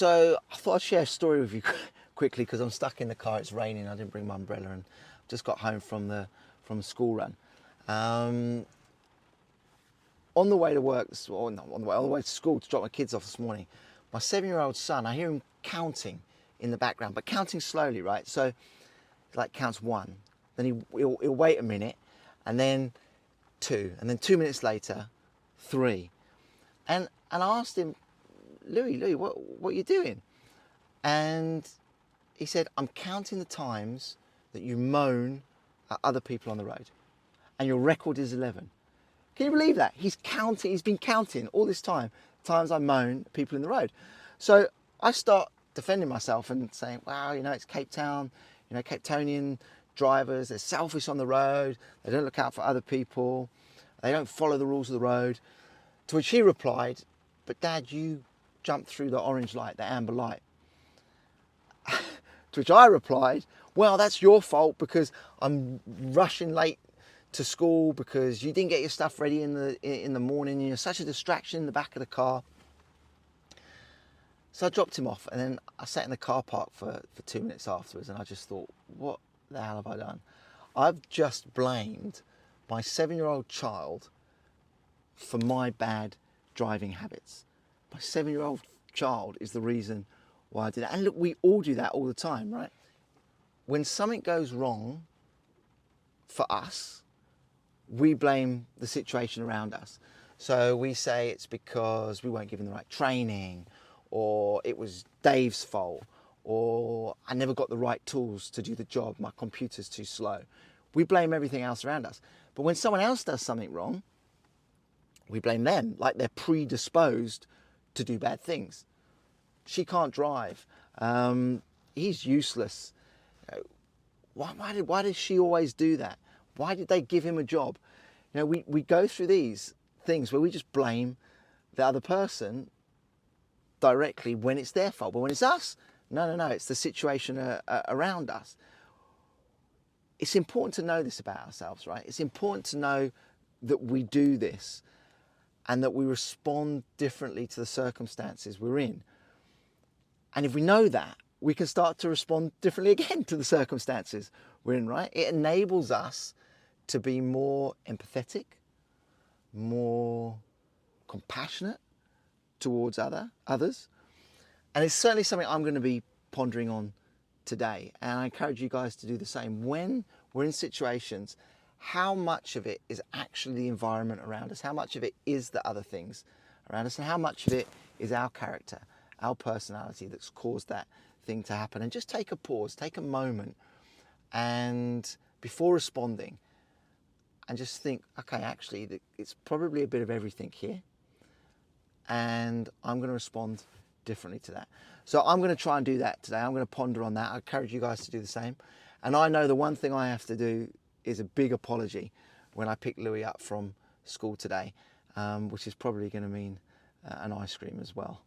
So I thought I'd share a story with you quickly because I'm stuck in the car. It's raining. I didn't bring my umbrella and just got home from the school run. On the way to work, or not on the way to school to drop my kids off this morning, my 7-year-old son, I hear him counting in the background, but counting slowly, right? So he like counts 1, then he'll wait a minute, and then 2, and then 2 minutes later, 3. And I asked him, Louis, what are you doing? And he said, I'm counting the times that you moan at other people on the road. And your record is 11. Can you believe that? He's been counting all this time, times I moan at people in the road. So I start defending myself and saying, wow, it's Cape Town, Cape Townian drivers, they're selfish on the road, they don't look out for other people, they don't follow the rules of the road. To which he replied, but Dad, you jumped through the orange light, the amber light. To which I replied, well, that's your fault because I'm rushing late to school because you didn't get your stuff ready in the morning and you're such a distraction in the back of the car. So I dropped him off and then I sat in the car park for 2 minutes afterwards and I just thought, what the hell have I done? I've just blamed my 7-year-old child for my bad driving habits. My 7-year-old child is the reason why I did that. And look, we all do that all the time, right? When something goes wrong for us, we blame the situation around us. So we say it's because we weren't given the right training, or it was Dave's fault, or I never got the right tools to do the job, my computer's too slow. We blame everything else around us. But when someone else does something wrong, we blame them, like they're predisposed to do bad things. She can't drive. He's useless. Why did she always do that? Why did they give him a job? We go through these things where we just blame the other person directly when it's their fault. But when it's us, no, it's the situation around us. It's important to know this about ourselves, right? It's important to know that we do this and that we respond differently to the circumstances we're in. And if we know that, we can start to respond differently again to the circumstances we're in, right? It enables us to be more empathetic, more compassionate towards others. And it's certainly something I'm going to be pondering on today. And I encourage you guys to do the same. When we're in situations, how much of it is actually the environment around us? How much of it is the other things around us? And how much of it is our character, our personality that's caused that thing to happen? And just take a pause, take a moment, and before responding, and just think, okay, actually, it's probably a bit of everything here, and I'm going to respond differently to that. So I'm going to try and do that today. I'm going to ponder on that. I encourage you guys to do the same. And I know the one thing I have to do is a big apology when I pick Louis up from school today, which is probably going to mean an ice cream as well.